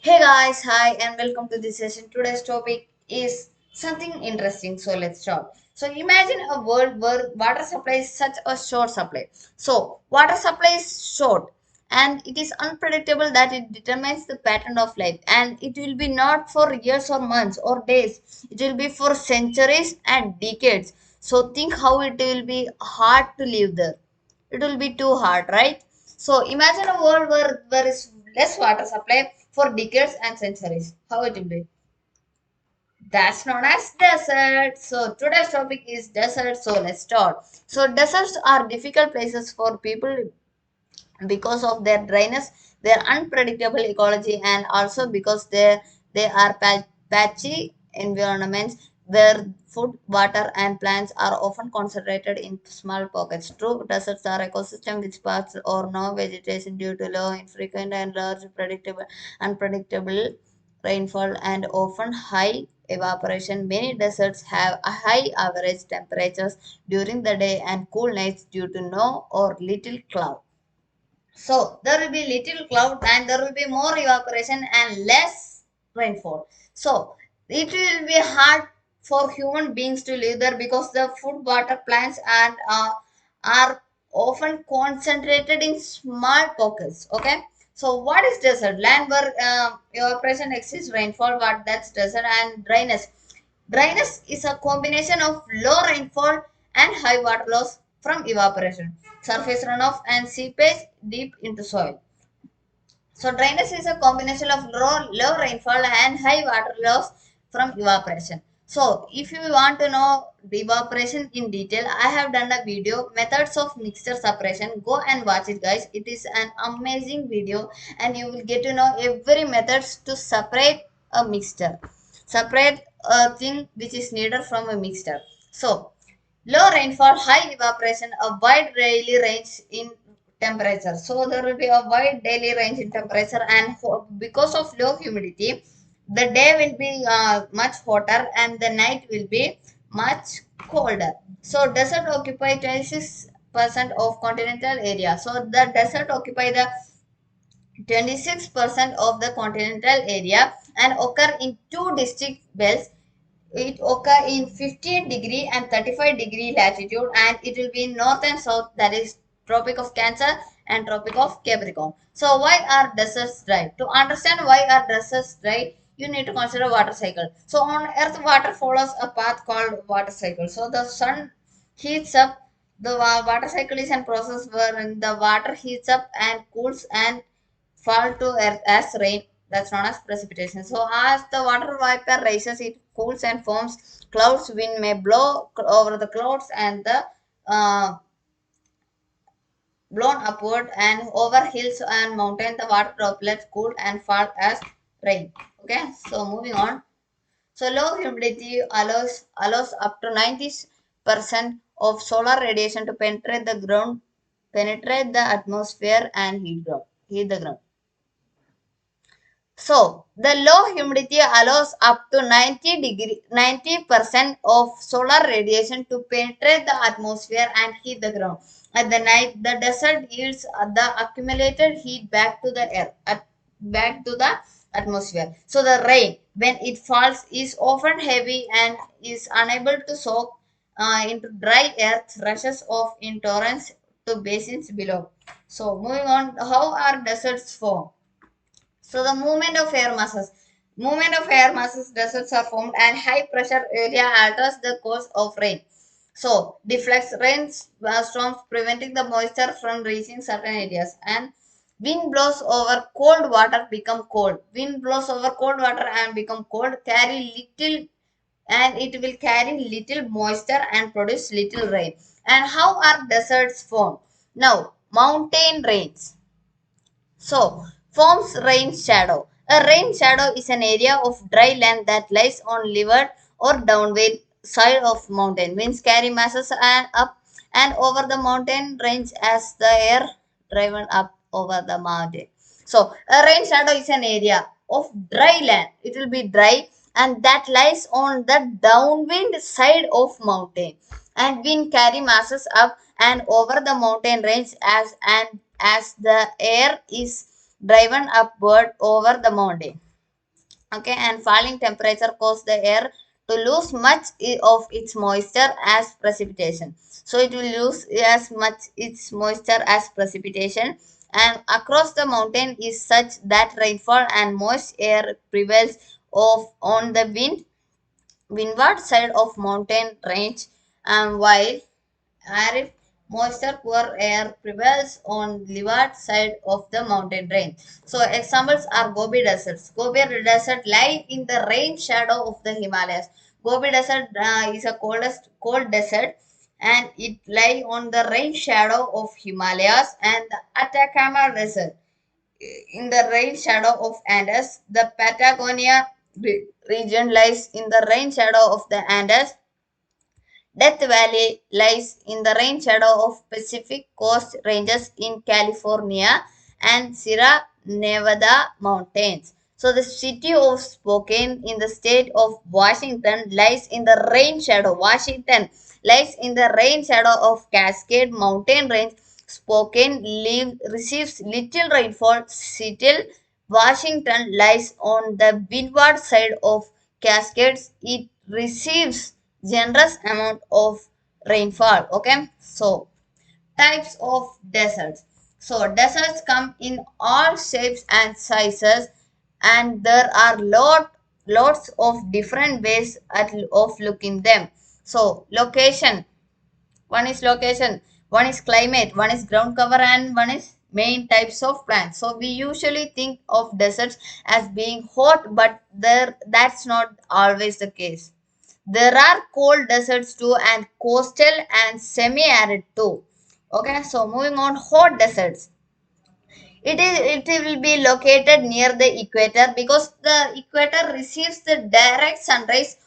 Hey guys, hi and welcome to this session. Today's topic is something interesting, so let's start. So imagine a world where water supply is such a short supply. So water supply is short and it is unpredictable that it determines the pattern of life, and it will be not for years or months or days. It will be for centuries and decades. So think how it will be hard to live there. It will be too hard, right? So imagine a world where there is less water supply for decades and centuries. How it will be? That's known as desert. So today's topic is desert. So let's start. So deserts are difficult places for people because of their dryness, their unpredictable ecology, and also because they are patchy environments where food, water, and plants are often concentrated in small pockets. True deserts are ecosystems with sparse or no vegetation due to low, infrequent, and large unpredictable rainfall and often high evaporation. Many deserts have a high average temperatures during the day and cool nights due to no or little cloud. So there will be little cloud and there will be more evaporation and less rainfall. So it will be hard for human beings to live there because the food, water, plants and are often concentrated in small pockets. Okay. So what is desert? Land where evaporation exceeds rainfall. What that's desert and dryness. Dryness is a combination of low rainfall and high water loss from evaporation, surface runoff, and seepage deep into soil. So, dryness is a combination of low rainfall and high water loss from evaporation. So, if you want to know the evaporation in detail, I have done a video, methods of mixture separation. Go and watch it, guys. It is an amazing video, and you will get to know every methods to separate a mixture, separate a thing which is needed from a mixture. So, low rainfall, high evaporation, a wide daily range in temperature. So there will be a wide daily range in temperature, and because of low humidity, the day will be much hotter and the night will be much colder. So desert occupy 26% of continental area. So the desert occupy the 26% of the continental area and occur in two distinct belts. It occur in 15-degree and 35-degree latitude, and it will be in north and south, that is Tropic of Cancer and Tropic of Capricorn. So why are deserts dry? To understand why are deserts dry, you need to consider water cycle. So on earth, water follows a path called water cycle. So the sun heats up, the water cycle is a process wherein the water heats up and cools and fall to earth as rain. That's known as precipitation. So as the water vapor rises, it cools and forms clouds. Wind may blow over the clouds and the uh, blown upward and over hills and mountain. The water droplets cool and fall as rain. Okay. So moving on. So low humidity allows up to 90% of solar radiation to penetrate the atmosphere and heat the ground. So the low humidity allows up to 90% of solar radiation to penetrate the atmosphere and heat the ground. At the night, the desert yields the accumulated heat back to the air, back to the atmosphere. So the rain, when it falls, is often heavy and is unable to soak into dry earth, rushes off in torrents to basins below. So moving on, how are deserts formed? So the movement of air masses, deserts are formed, and high pressure area alters the course of rain. So deflects rain storms, preventing the moisture from reaching certain areas. And wind blows over cold water, become cold. Wind blows over cold water and become cold. Carry little, and it will carry little moisture and produce little rain. And how are deserts formed? Now mountain range. So, forms rain shadow. A rain shadow is an area of dry land that lies on leeward or downward side of mountain. Winds carry masses and up and over the mountain range as the air driven up over the mountain. So, a rain shadow is an area of dry land. It will be dry and that lies on the downwind side of mountain, and wind carry masses up and over the mountain range as the air is driven upward over the mountain. Okay, and falling temperature cause the air to lose much of its moisture as precipitation. So it will lose as much its moisture as precipitation, and across the mountain is such that rainfall and moist air prevails of on the windward side of mountain range, and while arid, moisture poor air prevails on leeward side of the mountain range. So examples are Gobi deserts. Gobi desert lie in the rain shadow of the Himalayas. Gobi desert is a cold desert, and it lie on the rain shadow of Himalayas, and the Atacama desert in the rain shadow of Andes. The Patagonia region lies in the rain shadow of the Andes. Death Valley lies in the rain shadow of Pacific Coast Ranges in California and Sierra Nevada mountains. So the city of Spokane in the state of Washington lies in the rain shadow. Washington lies in the rain shadow of Cascade Mountain Range. Spokane receives little rainfall. Seattle, Washington lies on the windward side of Cascades. It receives generous amount of rainfall. Okay, so types of deserts. So deserts come in all shapes and sizes, and there are lots of different ways of looking them. So location, one is location, one is climate, one is ground cover, and one is main types of plants. So we usually think of deserts as being hot, but there that's not always the case. There are cold deserts too, and coastal and semi-arid too. Okay, so moving on, hot deserts. It will be located near the equator because the equator receives the direct sunrise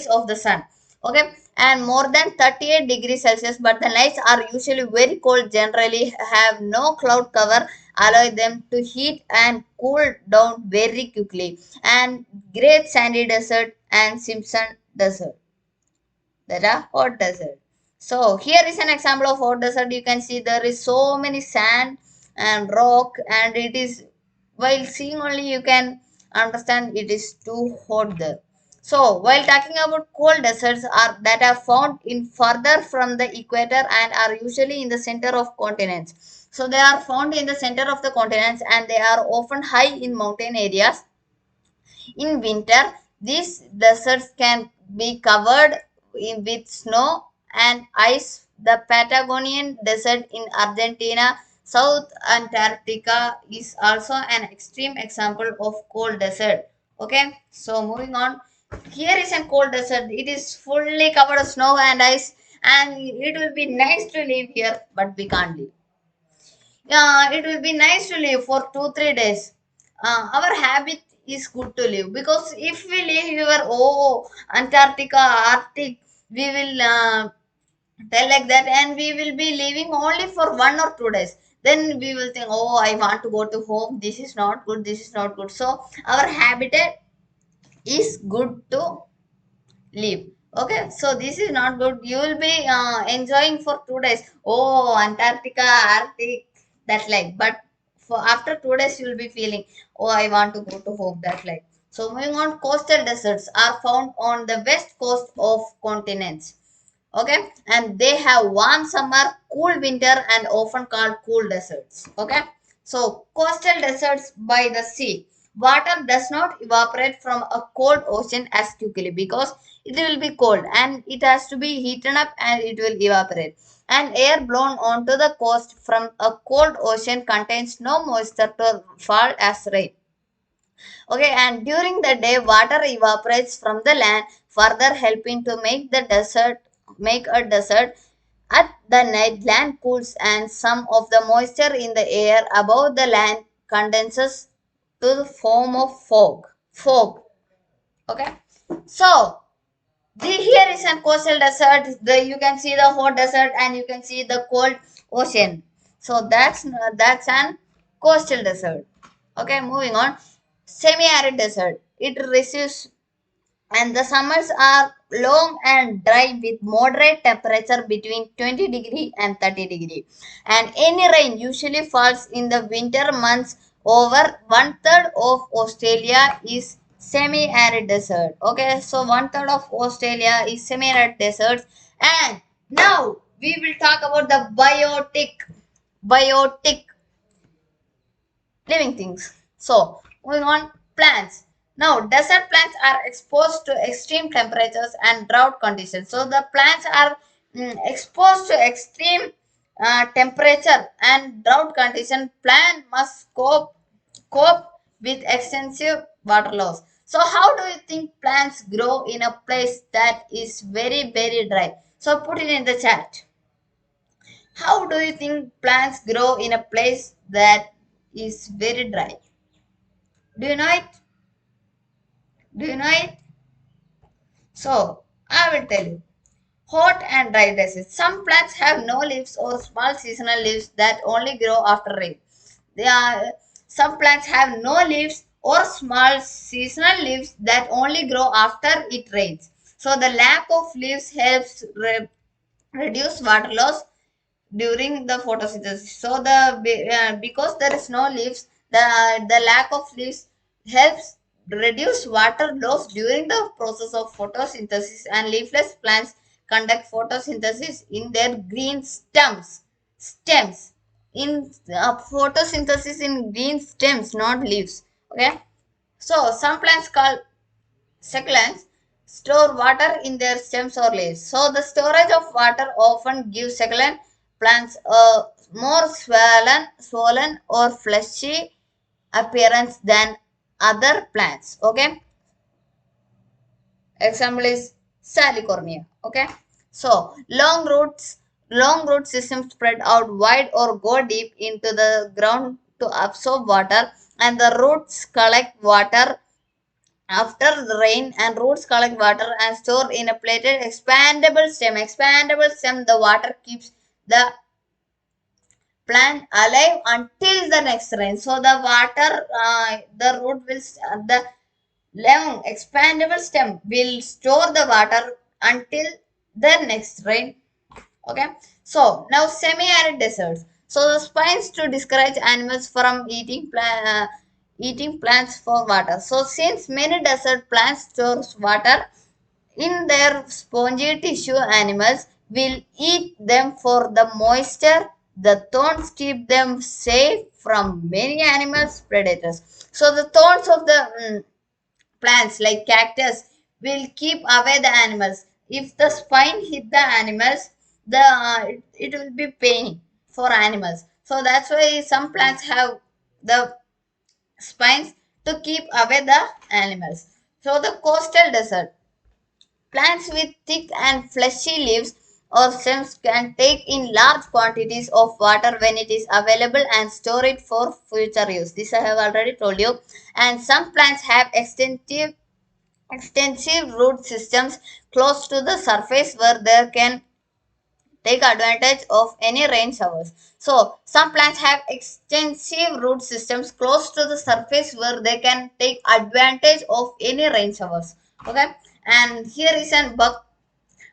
of the sun. Okay, and more than 38 degrees Celsius, but the nights are usually very cold, generally have no cloud cover, allow them to heat and cool down very quickly. And Great Sandy Desert and Simpson Desert, that are hot desert. So here is an example of hot desert. You can see there is so many sand and rock, and it is, while seeing only you can understand it is too hot there. So while talking about cold deserts are that are found in further from the equator and are usually in the center of continents. So they are found in the center of the continents, and they are often high in mountain areas. In winter, these deserts can be covered with snow and ice. The Patagonian Desert in Argentina, South Antarctica is also an extreme example of cold desert. Okay, so moving on. Here is a cold desert. It is fully covered with snow and ice, and it will be nice to live here, but we can't live. Yeah, it will be nice to live for 2 3 days. Our habit is good to live, because if we live your Antarctica, Arctic, we will tell like that, and we will be living only for 1 or 2 days. Then we will think, oh, I want to go to home. This is not good. This is not good. So our habitat is good to live. Okay, so this is not good. You will be enjoying for 2 days. Oh, Antarctica, Arctic, that's like. But for after 2 days, you will be feeling, oh, I want to go to home. That's like. So moving on, coastal deserts are found on the west coast of continents. Okay, and they have warm summer, cool winter, and often called cool deserts. Okay, so coastal deserts by the sea. Water does not evaporate from a cold ocean as quickly, because it will be cold and it has to be heated up and it will evaporate. And air blown onto the coast from a cold ocean contains no moisture to fall as rain. Okay, and during the day, water evaporates from the land, further helping to make a desert. At the night, land cools and some of the moisture in the air above the land condenses to the form of fog. Fog. Okay. So here is a coastal desert. You can see the hot desert and you can see the cold ocean. So that's an coastal desert. Okay, moving on. Semi-arid desert. It receives, and the summers are long and dry with moderate temperature between 20 degree and 30 degree, and any rain usually falls in the winter months over one third of Australia is semi-arid desert. Okay, so one third of Australia is semi-arid deserts. And now we will talk about the biotic living things. So, moving on, plants. Now, desert plants are exposed to extreme temperatures and drought conditions. So, the plants are exposed to extreme temperature and drought condition. Plant must cope with extensive water loss. So, how do you think plants grow in a place that is very dry? So, put it in the chat. How do you think plants grow in a place that is very dry? Do you know it? Do you know it? So, I will tell you. Hot and dry deserts. Some plants have no leaves or small seasonal leaves that only grow after rain. They are, some plants have no leaves or small seasonal leaves that only grow after it rains. So, the lack of leaves helps reduce water loss during the photosynthesis. So because there is no leaves, the lack of leaves helps reduce water loss during the process of photosynthesis, and leafless plants conduct photosynthesis in their green stems in photosynthesis in green stems, not leaves. Okay, so some plants called succulents store water in their stems or leaves. So the storage of water often gives succulent plants a more swollen or fleshy appearance than other plants. Okay. Example is salicornia. Okay. So long root systems spread out wide or go deep into the ground to absorb water, and the roots collect water after the rain, and roots collect water and store in a plated expandable stem. Expandable stem, the water keeps the plant alive until the next rain. So the water, the root will, the long expandable stem will store the water until the next rain. Okay, so now semi-arid deserts. So the spines to discourage animals from eating plants for water. So since many desert plants stores water in their spongy tissue, animals will eat them for the moisture. The thorns keep them safe from many animals predators. So the thorns of the plants like cactus will keep away the animals. If the spine hit the animals, it will be pain for animals. So that's why some plants have the spines to keep away the animals. So the coastal desert. Plants with thick and fleshy leaves or stems can take in large quantities of water when it is available and store it for future use. This I have already told you. And some plants have extensive root systems close to the surface where they can take advantage of any rain showers. So, some plants have extensive root systems close to the surface where they can take advantage of any rain showers. Okay, and here is an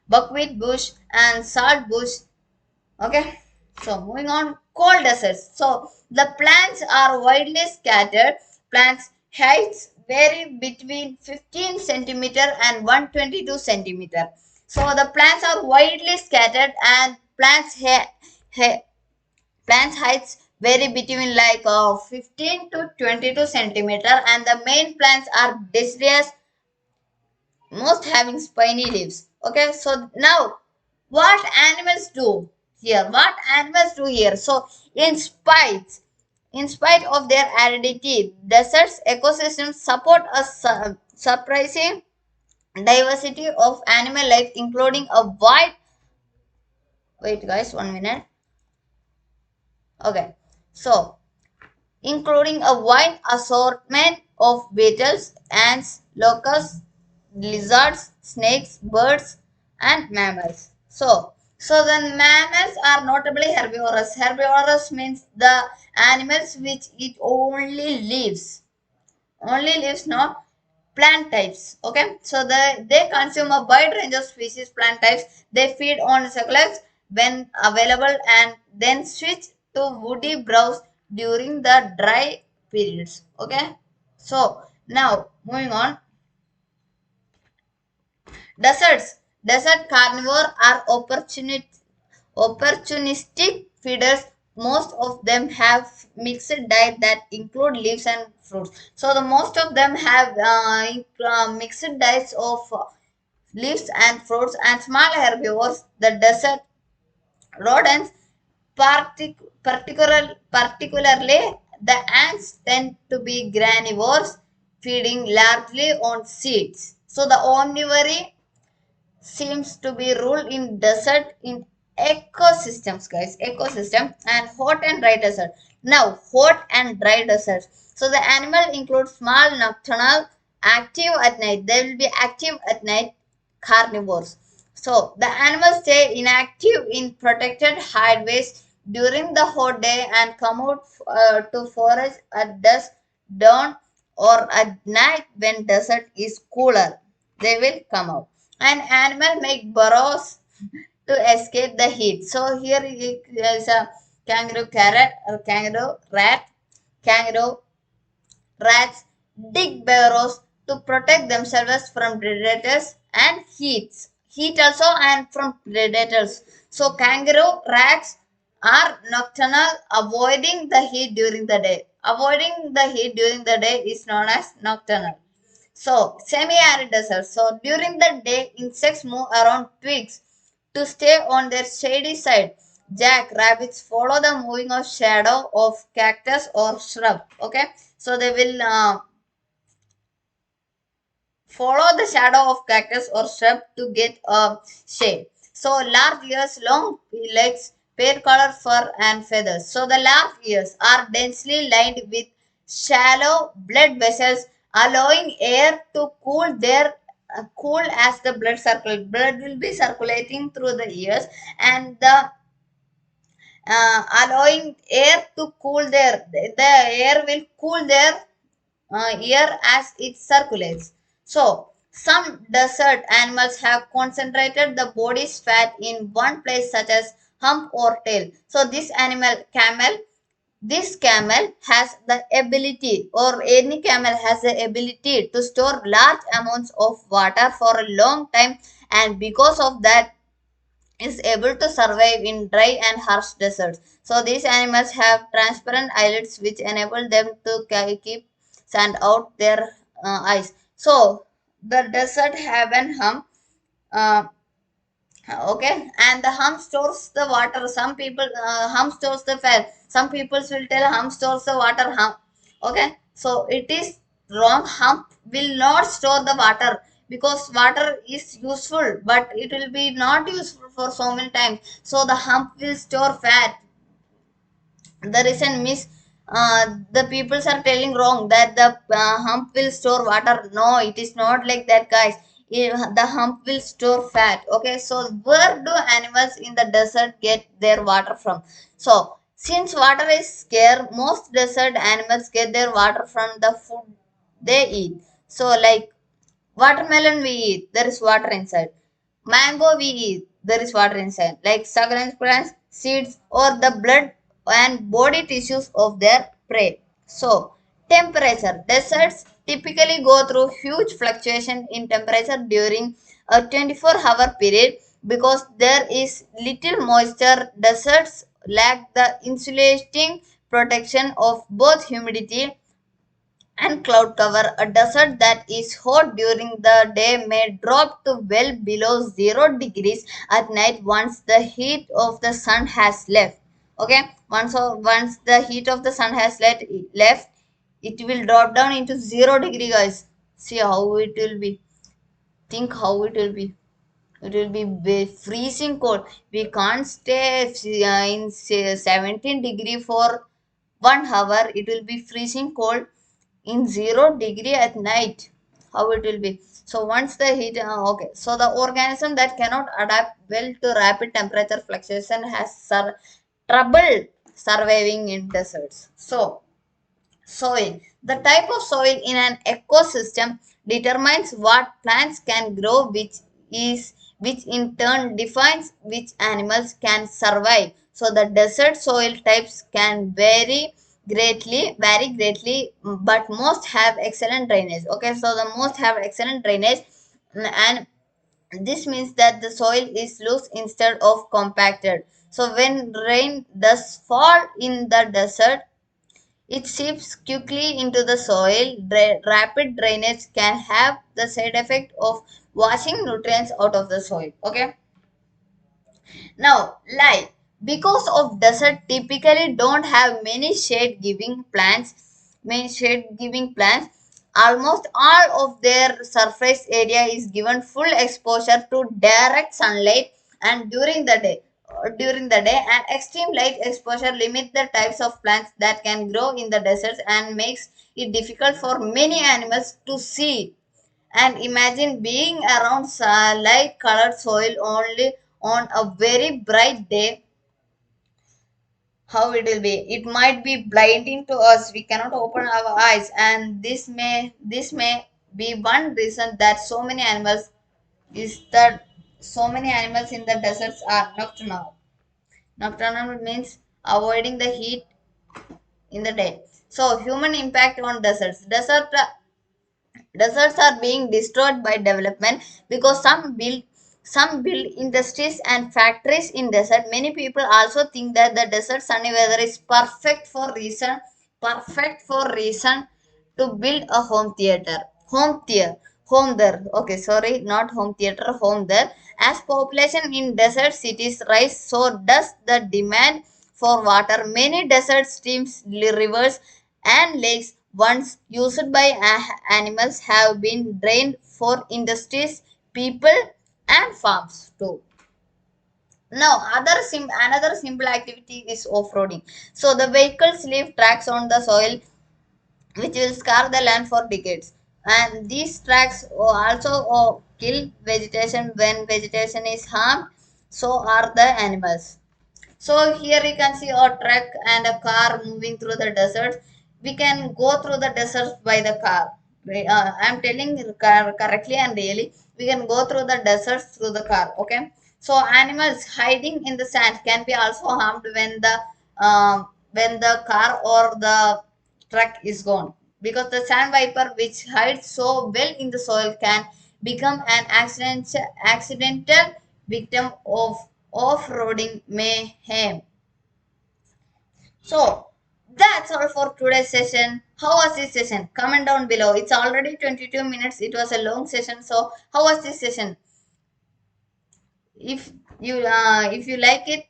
buckwheat bush and salt bush. Okay, so moving on, cold deserts. So the plants are widely scattered. Plants heights vary between 15 centimeter and 122 centimeter. So the plants are widely scattered, and plants heights vary between like 15 to 22 centimeter, and the main plants are deciduous, most having spiny leaves. Okay, so now what animals do here? What animals do here? So in spite of their aridity, deserts ecosystems support a surprising diversity of animal life, including a wide, wait guys, 1 minute. Okay, so including a wide assortment of beetles, ants, locusts, lizards, snakes, birds, and mammals. So the mammals are notably herbivorous. Herbivorous means the animals which eat only leaves, not plant types. Okay, so they consume a wide range of species plant types. They feed on succulents when available and then switch to woody browse during the dry periods. Okay, so now moving on. Deserts. Desert carnivore are opportunistic feeders. Most of them have mixed diet that include leaves and fruits. So the most of them have mixed diets of leaves and fruits and small herbivores. The desert rodents, particularly the ants, tend to be granivores, feeding largely on seeds. So the omnivory seems to be ruled in desert in ecosystems, guys. Ecosystem and hot and dry desert. Now hot and dry deserts. So the animal includes small nocturnal, active at night. They will be active at night, carnivores. So the animals stay inactive in protected hideaways during the hot day and come out to forage at dusk, dawn, or at night when desert is cooler. They will come out. An animal make burrows to escape the heat. So here is a kangaroo carrot or kangaroo rat. Kangaroo rats dig burrows to protect themselves from predators and heat also and from predators. So kangaroo rats are nocturnal, avoiding the heat during the day. Avoiding the heat during the day is known as nocturnal. So, semi-arid desert. So, during the day, insects move around twigs to stay on their shady side. Rabbits follow the moving of shadow of cactus or shrub. Okay, so they will follow the shadow of cactus or shrub to get a shade. So large ears, long legs, pale color fur and feathers. So the large ears are densely lined with shallow blood vessels, allowing air to cool as the blood circulates. Blood will be circulating through the ears and the allowing air to cool there. The air will cool their air as it circulates. So, some desert animals have concentrated the body's fat in one place, such as hump or tail. So, this camel has the ability, or any camel has the ability to store large amounts of water for a long time, and because of that, is able to survive in dry and harsh deserts. So these animals have transparent eyelids which enable them to keep sand out their eyes. So the desert have an hump. Uh, okay, and the hump stores the water. Some people hump stores the fat. Some people will tell hump stores the water. Hump. Okay, so it is wrong. Hump will not store the water because water is useful, but it will be not useful for so many times. So the hump will store fat. The reason miss the peoples are telling wrong that the hump will store water. No, it is not like that, guys. The hump will store fat. Okay, so where do animals in the desert get their water from? So since water is scarce, most desert animals get their water from the food they eat. So like watermelon we eat, there is water inside. Mango we eat, there is water inside. Like succulent plants, seeds, or the blood and body tissues of their prey. So, temperature. Deserts typically go through huge fluctuation in temperature during a 24-hour period because there is little moisture. Deserts lack the insulating protection of both humidity and cloud cover. A desert that is hot during the day may drop to well below 0 degrees at night once the heat of the sun has left. Okay, once the heat of the sun has left, it will drop down into 0 degree, guys. See how it will be. Think how it will be. It will be freezing cold. We can't stay in say 17 degree for 1 hour. It will be freezing cold in 0 degree at night. How it will be. So once the heat, okay. So the organism that cannot adapt well to rapid temperature fluctuation has trouble surviving in deserts. So soil. The type of soil in an ecosystem determines what plants can grow, which in turn defines which animals can survive. So the desert soil types can vary vary greatly, but most have excellent drainage. Okay, so the most have excellent drainage, and this means that the soil is loose instead of compacted. So when rain does fall in the desert, it seeps quickly into the soil. Rapid drainage can have the side effect of washing nutrients out of the soil. Okay. Now, lie. Because of desert typically don't have many shade giving plants, almost all of their surface area is given full exposure to direct sunlight and during the day, and extreme light exposure limits the types of plants that can grow in the deserts and makes it difficult for many animals to see. And imagine being around light colored soil only on a very bright day, how it will be. It might be blinding to us. We cannot open our eyes, and this may be one reason that so many animals in the deserts are nocturnal. Nocturnal means avoiding the heat in the day. So human impact on deserts. Deserts are being destroyed by development because some build industries and factories in desert. Many people also think that the desert sunny weather is perfect for reason to build a home there. Okay, sorry, not home theater, home there. As population in desert cities rise, so does the demand for water. Many desert streams, rivers, and lakes once used by animals have been drained for industries, people, and farms too. Now, another simple activity is off-roading. So the vehicles leave tracks on the soil which will scar the land for decades. And these tracks also kill vegetation. When vegetation is harmed, so are the animals. So here you can see a truck and a car moving through the desert. We can go through the desert by the car. I'm telling you correctly and really. We can go through the deserts through the car. Okay. So animals hiding in the sand can be also harmed when the car or the truck is gone, because the sandpiper which hides so well in the soil can become an accidental victim of off-roading mayhem. So that's all for today's session. How was this session? Comment down below. It's already 22 minutes. It was a long session. So how was this session? If you like it,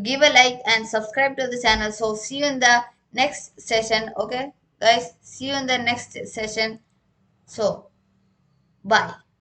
give a like and subscribe to the channel. So see you in the next session. Okay, guys. See you in the next session. So bye.